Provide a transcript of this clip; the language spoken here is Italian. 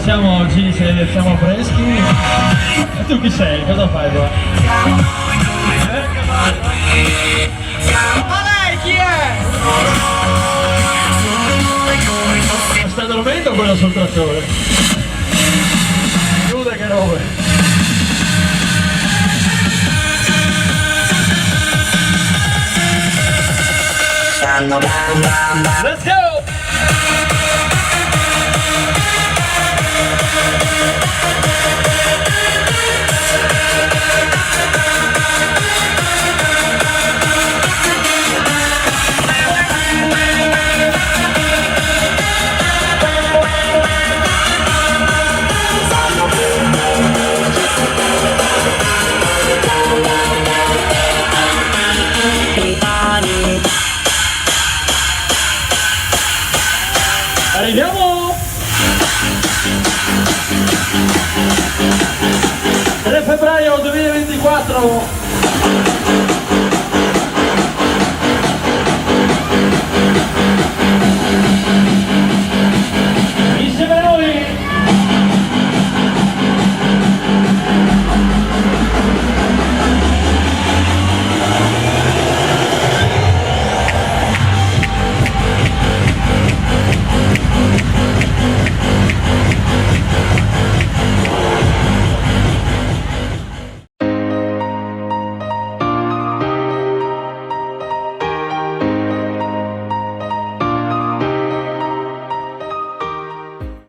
siamo oggi? Se siamo freschi? E tu chi sei? Cosa fai qua? Ma lei chi è? Sta dormendo quello sul trattore? Chiude che robe! Let's go! Arriviamo! 3 febbraio 2024